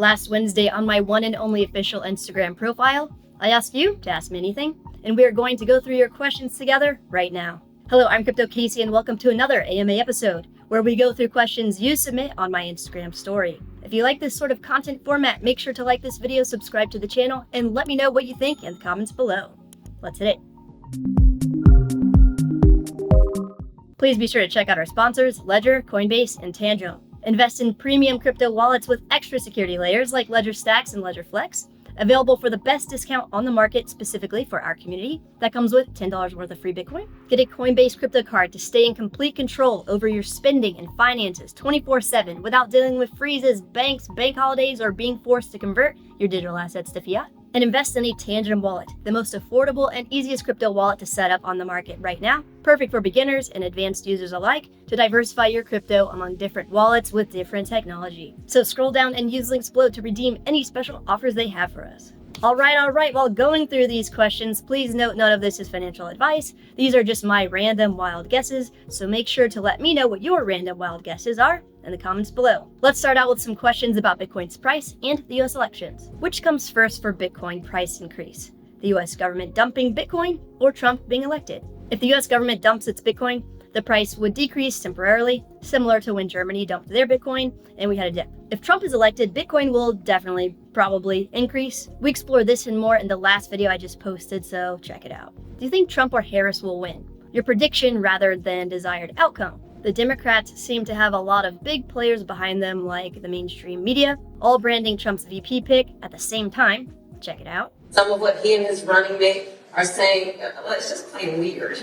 Last Wednesday on my one and only official Instagram profile, I asked you to ask me anything, and we are going to go through your questions together right now. Hello, I'm Crypto Casey, and welcome to another AMA episode, where we go through questions you submit on my Instagram story. If you like this sort of content format, make sure to like this video, subscribe to the channel, and let me know what you think in the comments below. Let's hit it. Please be sure to check out our sponsors, Ledger, Coinbase, and Tangem. Invest in premium crypto wallets with extra security layers like Ledger Stax and Ledger Flex, available for the best discount on the market specifically for our community. That comes with $10 worth of free Bitcoin. Get a Coinbase crypto card to stay in complete control over your spending and finances 24/7 without dealing with freezes, banks, bank holidays, or being forced to convert your digital assets to fiat. And invest in a Tangem Wallet, the most affordable and easiest crypto wallet to set up on the market right now. Perfect for beginners and advanced users alike to diversify your crypto among different wallets with different technology. So scroll down and use links below to redeem any special offers they have for us. All right. While going through these questions, please note none of this is financial advice. These are just my random wild guesses, so make sure to let me know what your random wild guesses are in the comments below. Let's start out with some questions about Bitcoin's price and the US elections. Which comes first for Bitcoin price increase? The US government dumping Bitcoin or Trump being elected? If the US government dumps its Bitcoin, the price would decrease temporarily, similar to when Germany dumped their Bitcoin and we had a dip. If Trump is elected, Bitcoin will definitely, probably increase. We explore this and more in the last video I just posted, so check it out. Do you think Trump or Harris will win? Your prediction rather than desired outcome. The Democrats seem to have a lot of big players behind them, like the mainstream media, all branding Trump's VP pick at the same time. Check it out. Some of what he and his running mate are saying, well, it's just plain weird.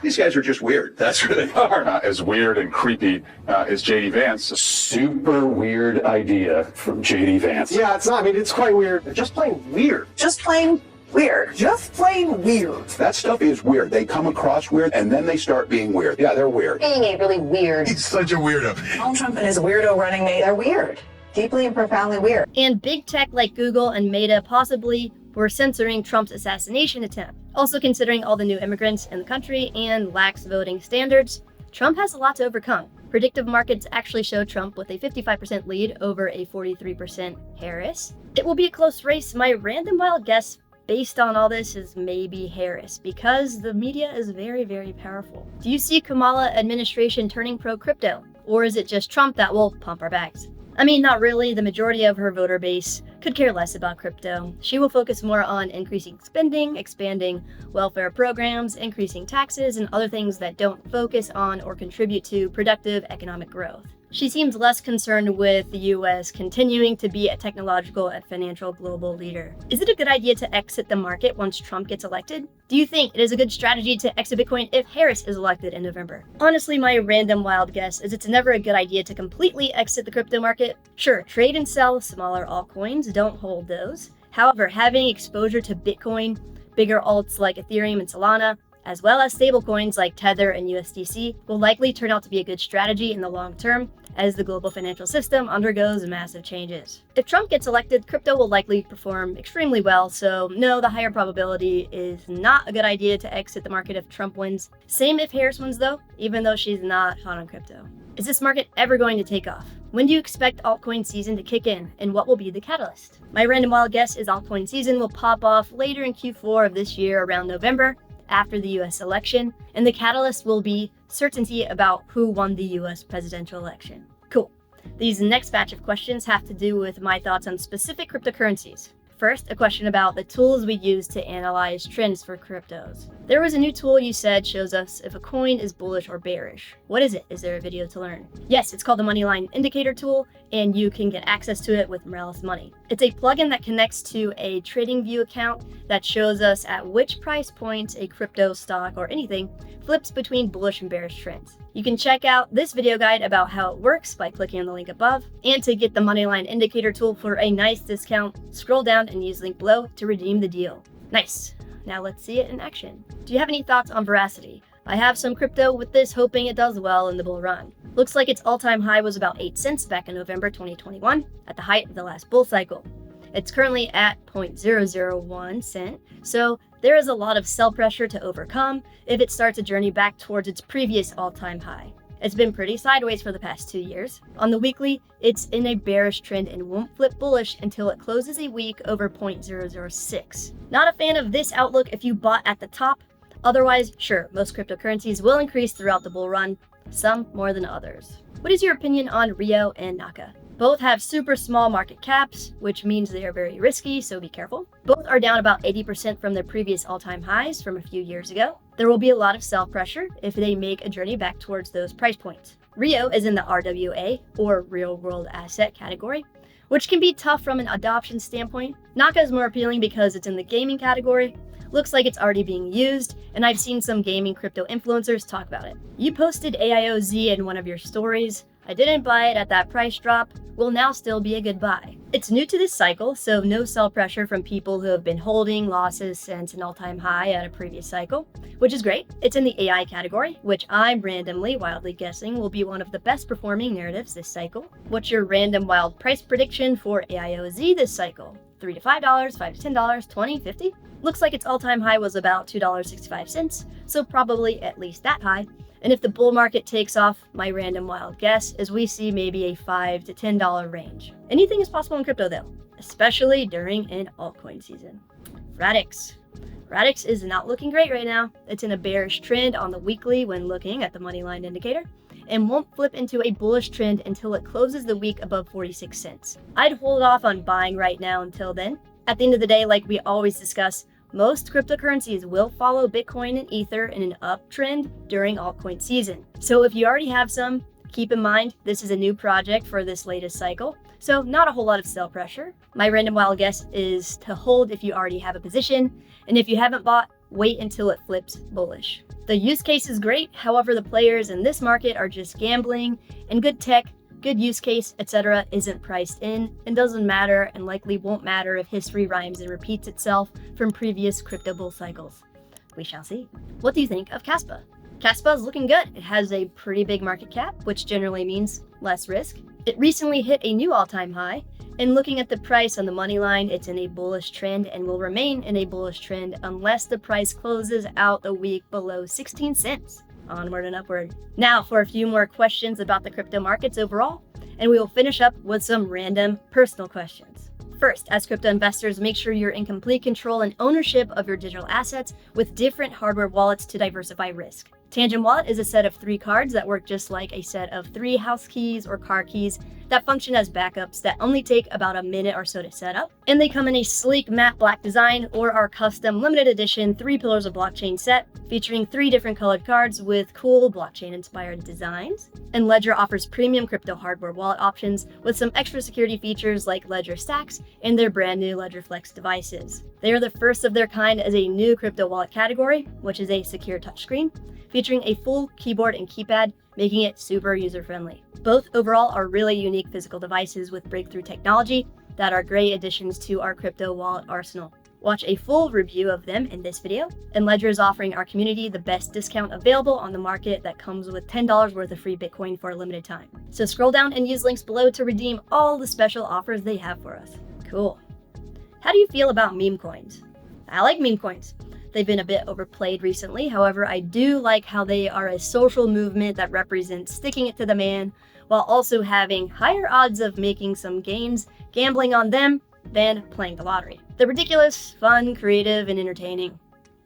These guys are just weird. That's who they are. As weird and creepy as J.D. Vance. A super weird idea from J.D. Vance. Yeah, it's not. I mean, it's quite weird. They're just plain weird. Just plain weird. Just plain weird. That stuff is weird. They come across weird, and then they start being weird. Yeah, they're weird. Being a really weird. He's such a weirdo. Donald Trump and his weirdo running mate are weird. Deeply and profoundly weird. And big tech like Google and Meta possibly were censoring Trump's assassination attempt. Also considering all the new immigrants in the country and lax voting standards, Trump has a lot to overcome. Predictive markets actually show Trump with a 55% lead over a 43% Harris. It will be a close race. My random wild guess based on all this is maybe Harris, because the media is very, very powerful. Do you see Kamala administration turning pro-crypto? Or is it just Trump that will pump our bags? I mean, not really. The majority of her voter base could care less about crypto. She will focus more on increasing spending, expanding welfare programs, increasing taxes, and other things that don't focus on or contribute to productive economic growth. She seems less concerned with the US continuing to be a technological and financial global leader. Is it a good idea to exit the market once Trump gets elected? Do you think it is a good strategy to exit Bitcoin if Harris is elected in November? Honestly, my random wild guess is it's never a good idea to completely exit the crypto market. Sure, trade and sell smaller altcoins, don't hold those. However, having exposure to Bitcoin, bigger alts like Ethereum and Solana, as well as stablecoins like Tether and USDC, will likely turn out to be a good strategy in the long term as the global financial system undergoes massive changes. If Trump gets elected, crypto will likely perform extremely well, so no, the higher probability is not a good idea to exit the market if Trump wins. Same if Harris wins though, even though she's not hot on crypto. Is this market ever going to take off? When do you expect altcoin season to kick in, and what will be the catalyst? My random wild guess is altcoin season will pop off later in Q4 of this year around November, after the US election, and the catalyst will be certainty about who won the US presidential election. Cool. These next batch of questions have to do with my thoughts on specific cryptocurrencies. First, a question about the tools we use to analyze trends for cryptos. There was a new tool you said shows us if a coin is bullish or bearish. What is it? Is there a video to learn? Yes, it's called the Moneyline Indicator tool, and you can get access to it with Morales Money. It's a plugin that connects to a TradingView account that shows us at which price point a crypto stock or anything flips between bullish and bearish trends. You can check out this video guide about how it works by clicking on the link above. And to get the Moneyline Indicator tool for a nice discount, scroll down and use the link below to redeem the deal. Nice. Now let's see it in action. Do you have any thoughts on Verasity? I have some crypto with this, hoping it does well in the bull run. Looks like its all-time high was about 8 cents back in November 2021, at the height of the last bull cycle. It's currently at 0.001 cent, so there is a lot of sell pressure to overcome if it starts a journey back towards its previous all-time high. It's been pretty sideways for the past 2 years. On the weekly, it's in a bearish trend and won't flip bullish until it closes a week over 0.006. Not a fan of this outlook if you bought at the top. Otherwise, sure, most cryptocurrencies will increase throughout the bull run, some more than others. What is your opinion on Rio and NAKA? Both have super small market caps, which means they are very risky, so be careful. Both are down about 80% from their previous all-time highs from a few years ago. There will be a lot of sell pressure if they make a journey back towards those price points. Rio is in the RWA, or real world asset category, which can be tough from an adoption standpoint. NAKA is more appealing because it's in the gaming category. Looks like it's already being used, and I've seen some gaming crypto influencers talk about it. You posted AIOZ in one of your stories. I didn't buy it at that price drop, will now still be a good buy. It's new to this cycle, so no sell pressure from people who have been holding losses since an all-time high at a previous cycle, which is great. It's in the AI category, which I'm randomly, wildly guessing will be one of the best performing narratives this cycle. What's your random wild price prediction for AIOZ this cycle? $3 to $5, $5 to $10, $20, $50? Looks like its all-time high was about $2.65, so probably at least that high. And if the bull market takes off, my random wild guess is we see maybe a $5 to $10 range. Anything is possible in crypto though, especially during an altcoin season. Radix. Radix is not looking great right now. It's in a bearish trend on the weekly when looking at the money line indicator, and won't flip into a bullish trend until it closes the week above 46 cents. I'd hold off on buying right now until then. At the end of the day, like we always discuss, most cryptocurrencies will follow Bitcoin and Ether in an uptrend during altcoin season. So if you already have some, keep in mind this is a new project for this latest cycle, so not a whole lot of sell pressure. My random wild guess is to hold if you already have a position, and if you haven't bought, wait until it flips bullish. The use case is great, however the players in this market are just gambling, and good tech, good use case, etc. isn't priced in and doesn't matter, and likely won't matter if history rhymes and repeats itself from previous crypto bull cycles. We shall see. What do you think of Kaspa? Kaspa is looking good. It has a pretty big market cap, which generally means less risk. It recently hit a new all-time high, and looking at the price on the money line, it's in a bullish trend and will remain in a bullish trend unless the price closes out the week below 16 cents. Onward and upward. Now for a few more questions about the crypto markets overall, and we will finish up with some random personal questions. First, as crypto investors, make sure you're in complete control and ownership of your digital assets with different hardware wallets to diversify risk. Tangem Wallet is a set of 3 cards that work just like a set of 3 house keys or car keys that function as backups that only take about a minute or so to set up. And they come in a sleek matte black design or our custom limited edition 3 Pillars of Blockchain set featuring 3 different colored cards with cool blockchain inspired designs. And Ledger offers premium crypto hardware wallet options with some extra security features like Ledger Stax and their brand new Ledger Flex devices. They are the first of their kind as a new crypto wallet category, which is a secure touchscreen, featuring a full keyboard and keypad, making it super user-friendly. Both overall are really unique physical devices with breakthrough technology that are great additions to our crypto wallet arsenal. Watch a full review of them in this video, and Ledger is offering our community the best discount available on the market that comes with $10 worth of free Bitcoin for a limited time. So scroll down and use links below to redeem all the special offers they have for us. Cool. How do you feel about meme coins? I like meme coins. They've been a bit overplayed recently. However, I do like how they are a social movement that represents sticking it to the man while also having higher odds of making some gains gambling on them than playing the lottery. They're ridiculous, fun, creative, and entertaining.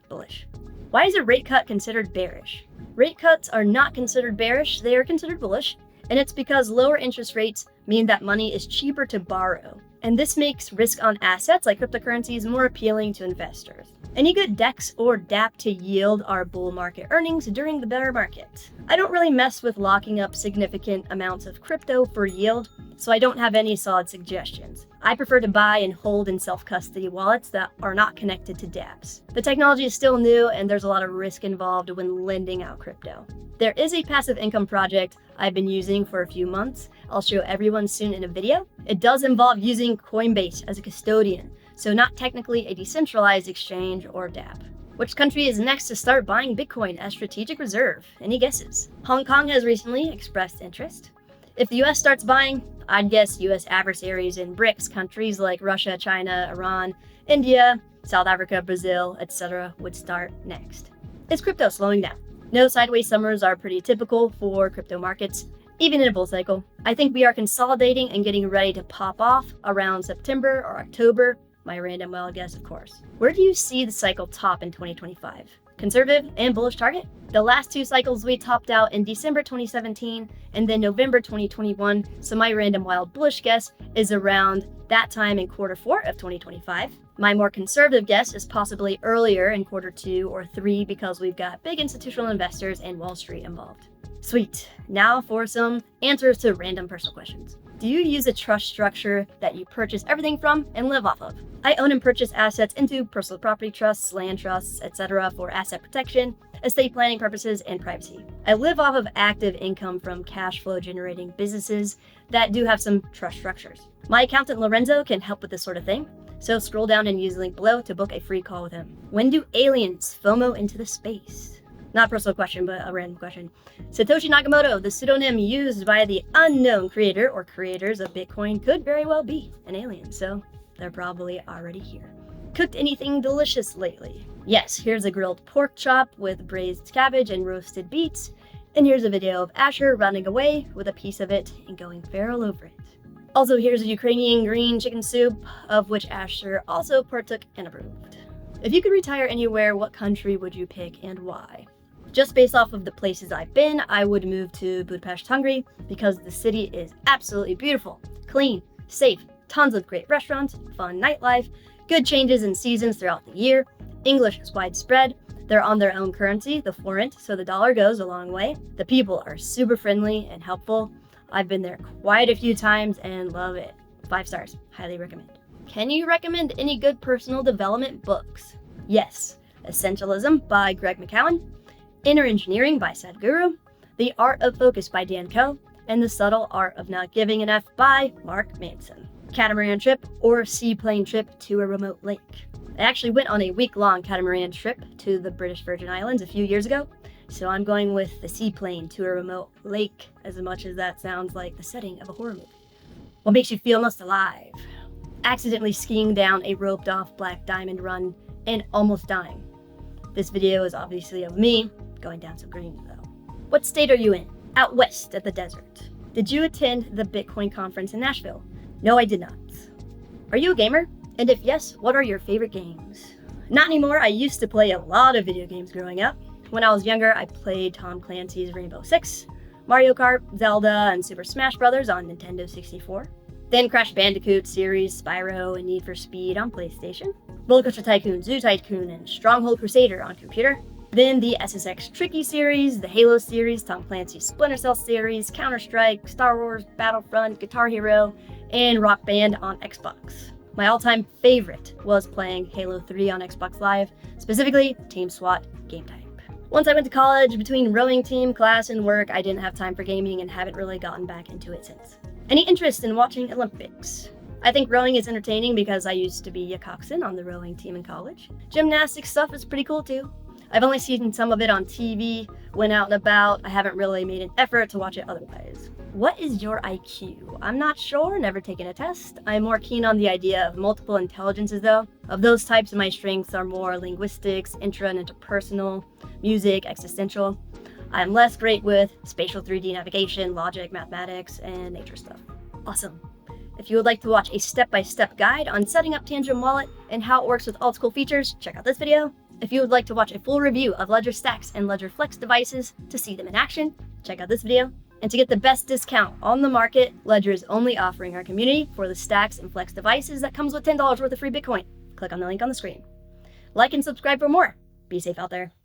Bullish. Why is a rate cut considered bearish? Rate cuts are not considered bearish, they are considered bullish, and it's because lower interest rates mean that money is cheaper to borrow. And this makes risk on assets like cryptocurrencies more appealing to investors. Any good DEX or dApp to yield our bull market earnings during the bear market? I don't really mess with locking up significant amounts of crypto for yield, so I don't have any solid suggestions. I prefer to buy and hold in self-custody wallets that are not connected to dApps. The technology is still new and there's a lot of risk involved when lending out crypto. There is a passive income project I've been using for a few months. I'll show everyone soon in a video. It does involve using Coinbase as a custodian, so not technically a decentralized exchange or dApp. Which country is next to start buying Bitcoin as strategic reserve? Any guesses? Hong Kong has recently expressed interest. If the US starts buying, I'd guess US adversaries in BRICS countries like Russia, China, Iran, India, South Africa, Brazil, etc. would start next. Is crypto slowing down? No sideways summers are pretty typical for crypto markets, even in a bull cycle. I think we are consolidating and getting ready to pop off around September or October. My random wild guess, of course. Where do you see the cycle top in 2025? Conservative and bullish target? The last two cycles we topped out in December 2017 and then November 2021, so my random wild bullish guess is around that time in Q4 of 2025. My more conservative guess is possibly earlier in Q2 or 3 because we've got big institutional investors and Wall Street involved. Sweet. Now for some answers to random personal questions. Do you use a trust structure that you purchase everything from and live off of? I own and purchase assets into personal property trusts, land trusts, etc. for asset protection, estate planning purposes, and privacy. I live off of active income from cash flow generating businesses that do have some trust structures. My accountant Lorenzo can help with this sort of thing, so scroll down and use the link below to book a free call with him. When do aliens FOMO into the space? Not a personal question, but a random question. Satoshi Nakamoto, the pseudonym used by the unknown creator or creators of Bitcoin, could very well be an alien, so they're probably already here. Cooked anything delicious lately? Yes, here's a grilled pork chop with braised cabbage and roasted beets, and here's a video of Asher running away with a piece of it and going feral over it. Also, here's a Ukrainian green chicken soup, of which Asher also partook and approved. If you could retire anywhere, what country would you pick and why? Just based off of the places I've been, I would move to Budapest, Hungary, because the city is absolutely beautiful, clean, safe, tons of great restaurants, fun nightlife, good changes in seasons throughout the year, English is widespread, they're on their own currency, the forint, so the dollar goes a long way. The people are super friendly and helpful. I've been there quite a few times and love it. 5 stars, highly recommend. Can you recommend any good personal development books? Yes, Essentialism by Greg McKeown, Inner Engineering by Sadhguru, The Art of Focus by Dan Koh, and The Subtle Art of Not Giving an F by Mark Manson. Catamaran trip or seaplane trip to a remote lake. I actually went on a week-long catamaran trip to the British Virgin Islands a few years ago, so I'm going with the seaplane to a remote lake, as much as that sounds like the setting of a horror movie. What makes you feel most alive? Accidentally skiing down a roped-off black diamond run and almost dying. This video is obviously of me going down some green though. What state are you in? Out west at the desert. Did you attend the Bitcoin conference in Nashville? No, I did not. Are you a gamer? And if yes, what are your favorite games? Not anymore. I used to play a lot of video games growing up. When I was younger, I played Tom Clancy's Rainbow Six, Mario Kart, Zelda, and Super Smash Bros. On Nintendo 64. Then Crash Bandicoot series, Spyro, and Need for Speed on PlayStation. Roller Coaster Tycoon, Zoo Tycoon, and Stronghold Crusader on computer. Then the SSX Tricky series, the Halo series, Tom Clancy's Splinter Cell series, Counter-Strike, Star Wars, Battlefront, Guitar Hero, and Rock Band on Xbox. My all-time favorite was playing Halo 3 on Xbox Live, specifically Team SWAT game type. Once I went to college, between rowing team, class, and work, I didn't have time for gaming and haven't really gotten back into it since. Any interest in watching Olympics? I think rowing is entertaining because I used to be a coxswain on the rowing team in college. Gymnastics stuff is pretty cool too. I've only seen some of it on TV, when out and about. I haven't really made an effort to watch it otherwise. What is your IQ? I'm not sure, never taken a test. I'm more keen on the idea of multiple intelligences though. Of those types, my strengths are more linguistics, intra and interpersonal, music, existential. I'm less great with spatial 3D navigation, logic, mathematics, and nature stuff. Awesome. If you would like to watch a step-by-step guide on setting up Tangem Wallet and how it works with all its cool features, check out this video. If you would like to watch a full review of Ledger Stax and Ledger Flex devices to see them in action, check out this video. And to get the best discount on the market, Ledger is only offering our community for the Stax and Flex devices that comes with $10 worth of free Bitcoin. Click on the link on the screen. Like and subscribe for more. Be safe out there.